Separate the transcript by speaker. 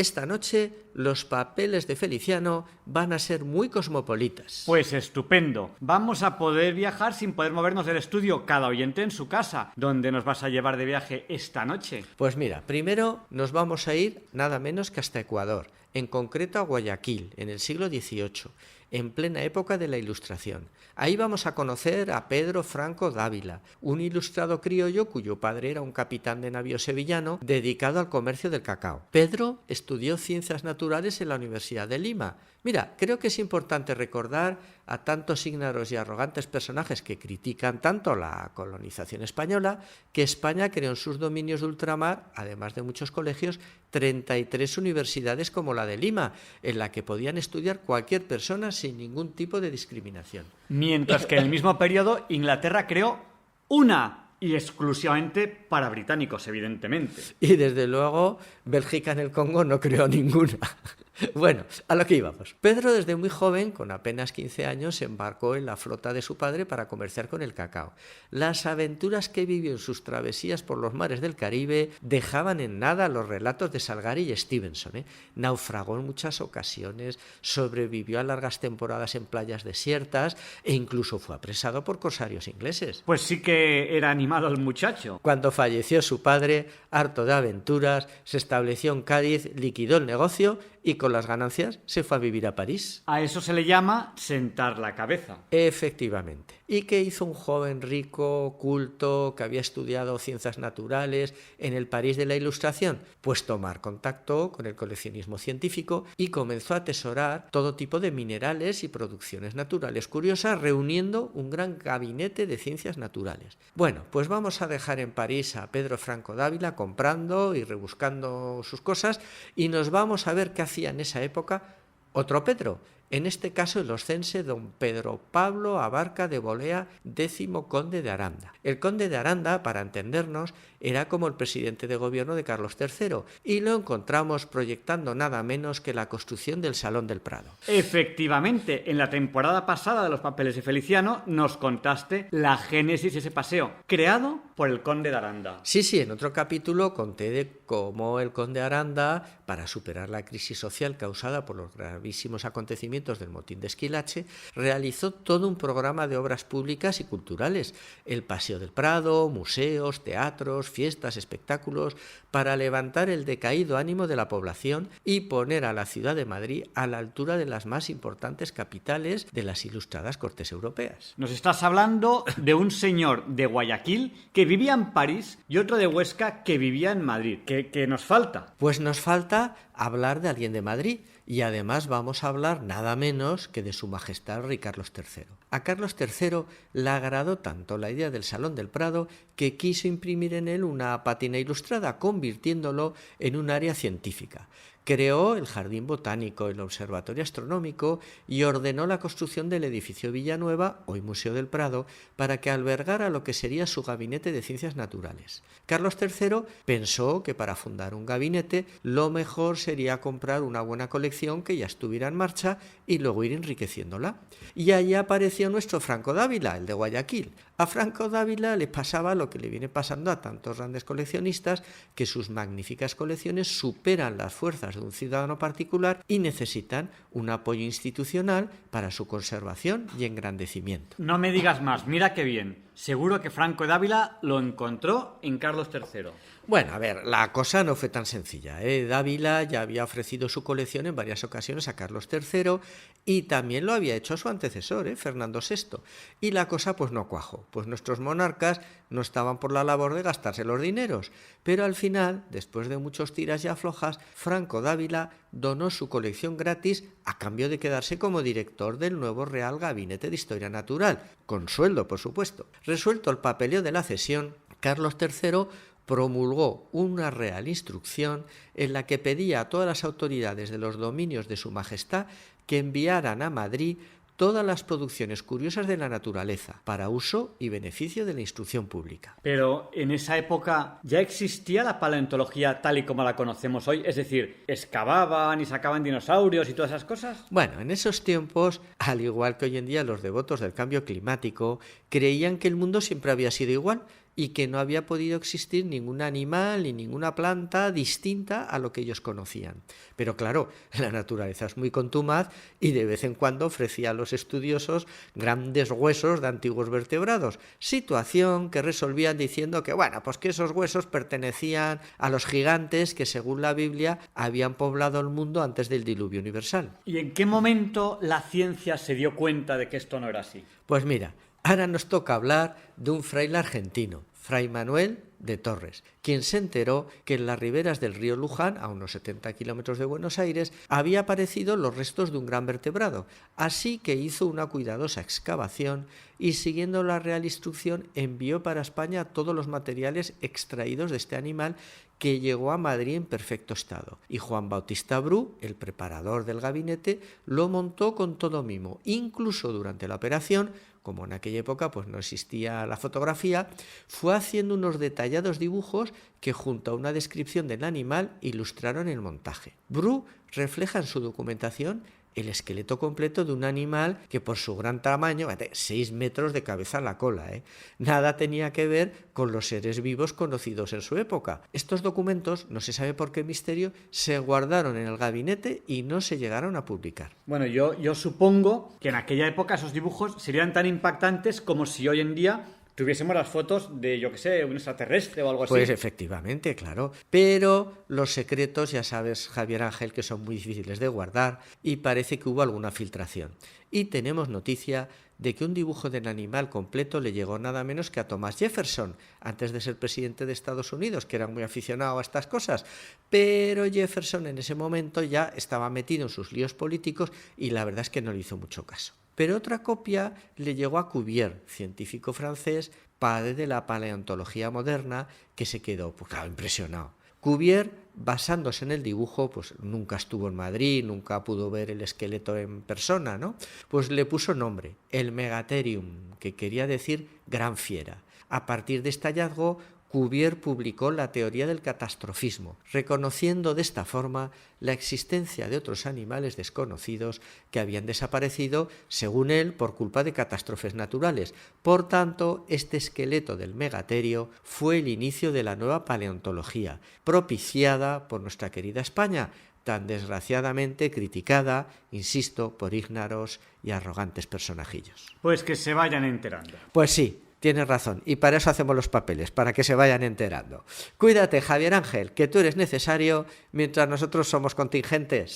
Speaker 1: esta noche los papeles de Feliciano van a ser muy cosmopolitas.
Speaker 2: Pues estupendo. Vamos a poder viajar sin poder movernos del estudio, cada oyente en su casa. ¿Dónde nos vas a llevar de viaje esta noche?
Speaker 1: Pues mira, primero nos vamos a ir nada menos que hasta Ecuador, en concreto a Guayaquil, en el siglo XVIII, en plena época de la Ilustración. Ahí vamos a conocer a Pedro Franco Dávila, un ilustrado criollo cuyo padre era un capitán de navío sevillano dedicado al comercio del cacao. Pedro estudió Ciencias Naturales en la Universidad de Lima. Mira, creo que es importante recordar a tantos ígnaros y arrogantes personajes que critican tanto la colonización española, que España creó en sus dominios de ultramar, además de muchos colegios, 33 universidades como la de Lima, en la que podían estudiar cualquier persona sin ningún tipo de discriminación.
Speaker 2: Mientras que en el mismo periodo Inglaterra creó una, y exclusivamente para británicos, evidentemente.
Speaker 1: Y desde luego Bélgica en el Congo no creó ninguna. Bueno, a lo que íbamos. Pedro desde muy joven, con apenas 15 años, se embarcó en la flota de su padre para comerciar con el cacao. Las aventuras que vivió en sus travesías por los mares del Caribe dejaban en nada los relatos de Salgari y Stevenson. Naufragó en muchas ocasiones, sobrevivió a largas temporadas en playas desiertas e incluso fue apresado por corsarios ingleses.
Speaker 2: Pues sí que era animado el muchacho.
Speaker 1: Cuando falleció su padre, harto de aventuras, se estableció en Cádiz, liquidó el negocio y con las ganancias se fue a vivir a París.
Speaker 2: A eso se le llama sentar la cabeza.
Speaker 1: Efectivamente. ¿Y qué hizo un joven rico, culto, que había estudiado ciencias naturales en el París de la Ilustración? Pues tomar contacto con el coleccionismo científico y comenzó a atesorar todo tipo de minerales y producciones naturales curiosas, reuniendo un gran gabinete de ciencias naturales. Bueno, pues vamos a dejar en París a Pedro Franco Dávila comprando y rebuscando sus cosas y nos vamos a ver qué hacía en esa época otro Pedro, en este caso el oscense don Pedro Pablo Abarca de Bolea, 10º conde de Aranda. El conde de Aranda, para entendernos, era como el presidente de gobierno de Carlos III y lo encontramos proyectando nada menos que la construcción del Salón del Prado.
Speaker 2: Efectivamente, en la temporada pasada de Los Papeles de Feliciano nos contaste la génesis de ese paseo, creado por el conde de Aranda.
Speaker 1: Sí, en otro capítulo conté de cómo el conde de Aranda, para superar la crisis social causada por los gravísimos acontecimientos del motín de Esquilache, realizó todo un programa de obras públicas y culturales, el Paseo del Prado, museos, teatros, fiestas, espectáculos, para levantar el decaído ánimo de la población y poner a la ciudad de Madrid a la altura de las más importantes capitales de las ilustradas cortes europeas.
Speaker 2: Nos estás hablando de un señor de Guayaquil que vivía en París y otro de Huesca que vivía en Madrid. ¿Qué nos falta?
Speaker 1: Pues nos falta hablar de alguien de Madrid. Y además vamos a hablar nada menos que de su majestad el rey Carlos III. A Carlos III le agradó tanto la idea del Salón del Prado que quiso imprimir en él una pátina ilustrada, convirtiéndolo en un área científica. Creó el Jardín Botánico, el Observatorio Astronómico y ordenó la construcción del edificio Villanueva, hoy Museo del Prado, para que albergara lo que sería su gabinete de ciencias naturales. Carlos III pensó que para fundar un gabinete lo mejor sería comprar una buena colección que ya estuviera en marcha y luego ir enriqueciéndola. Y allí apareció nuestro Franco Dávila, el de Guayaquil. A Franco Dávila le pasaba lo que le viene pasando a tantos grandes coleccionistas, que sus magníficas colecciones superan las fuerzas de un ciudadano particular y necesitan un apoyo institucional para su conservación y engrandecimiento.
Speaker 2: No me digas más, mira qué bien. Seguro que Franco Dávila lo encontró en Carlos III.
Speaker 1: Bueno, a ver, la cosa no fue tan sencilla, Dávila ya había ofrecido su colección en varias ocasiones a Carlos III y también lo había hecho a su antecesor, Fernando VI. Y la cosa pues no cuajó, pues nuestros monarcas no estaban por la labor de gastarse los dineros. Pero al final, después de muchos tiras y aflojas, Franco Dávila donó su colección gratis a cambio de quedarse como director del nuevo Real Gabinete de Historia Natural, con sueldo, por supuesto. Resuelto el papeleo de la cesión, Carlos III promulgó una real instrucción en la que pedía a todas las autoridades de los dominios de su majestad que enviaran a Madrid todas las producciones curiosas de la naturaleza para uso y beneficio de la instrucción pública.
Speaker 2: Pero en esa época ya existía la paleontología tal y como la conocemos hoy, es decir, excavaban y sacaban dinosaurios y todas esas cosas.
Speaker 1: Bueno, en esos tiempos, al igual que hoy en día los devotos del cambio climático, creían que el mundo siempre había sido igual y que no había podido existir ningún animal ni ninguna planta distinta a lo que ellos conocían. Pero claro, la naturaleza es muy contumaz y de vez en cuando ofrecía a los estudiosos grandes huesos de antiguos vertebrados, situación que resolvían diciendo que, bueno, pues que esos huesos pertenecían a los gigantes que, según la Biblia, habían poblado el mundo antes del diluvio universal.
Speaker 2: ¿Y en qué momento la ciencia se dio cuenta de que esto no era así?
Speaker 1: Pues mira, ahora nos toca hablar de un fraile argentino, Fray Manuel de Torres, quien se enteró que en las riberas del río Luján, a unos 70 kilómetros de Buenos Aires, había aparecido los restos de un gran vertebrado, así que hizo una cuidadosa excavación y, siguiendo la real instrucción, envió para España todos los materiales extraídos de este animal, que llegó a Madrid en perfecto estado. Y Juan Bautista Bru, el preparador del gabinete, lo montó con todo mimo. Incluso durante la operación, como en aquella época pues no existía la fotografía, fue haciendo unos detallados dibujos que, junto a una descripción del animal, ilustraron el montaje. Bru refleja en su documentación el esqueleto completo de un animal que, por su gran tamaño, 6 metros de cabeza a la cola, nada tenía que ver con los seres vivos conocidos en su época. Estos documentos, no se sabe por qué misterio, se guardaron en el gabinete y no se llegaron a publicar.
Speaker 2: Bueno, yo supongo que en aquella época esos dibujos serían tan impactantes como si hoy en día tuviésemos las fotos de, yo qué sé, un extraterrestre o algo así.
Speaker 1: Pues efectivamente, claro. Pero los secretos, ya sabes, Javier Ángel, que son muy difíciles de guardar, y parece que hubo alguna filtración. Y tenemos noticia de que un dibujo del animal completo le llegó nada menos que a Thomas Jefferson, antes de ser presidente de Estados Unidos, que era muy aficionado a estas cosas. Pero Jefferson en ese momento ya estaba metido en sus líos políticos y la verdad es que no le hizo mucho caso. Pero otra copia le llegó a Cuvier, científico francés, padre de la paleontología moderna, que se quedó, pues claro, impresionado. Cuvier, basándose en el dibujo, pues nunca estuvo en Madrid, nunca pudo ver el esqueleto en persona, ¿no? Pues le puso nombre, el Megatherium, que quería decir gran fiera. A partir de este hallazgo, Cuvier publicó la teoría del catastrofismo, reconociendo de esta forma la existencia de otros animales desconocidos que habían desaparecido, según él, por culpa de catástrofes naturales. Por tanto, este esqueleto del megaterio fue el inicio de la nueva paleontología, propiciada por nuestra querida España, tan desgraciadamente criticada, insisto, por ígnaros y arrogantes personajillos.
Speaker 2: Pues que se vayan enterando.
Speaker 1: Pues sí. Tienes razón, y para eso hacemos los papeles, para que se vayan enterando. Cuídate, Javier Ángel, que tú eres necesario mientras nosotros somos contingentes.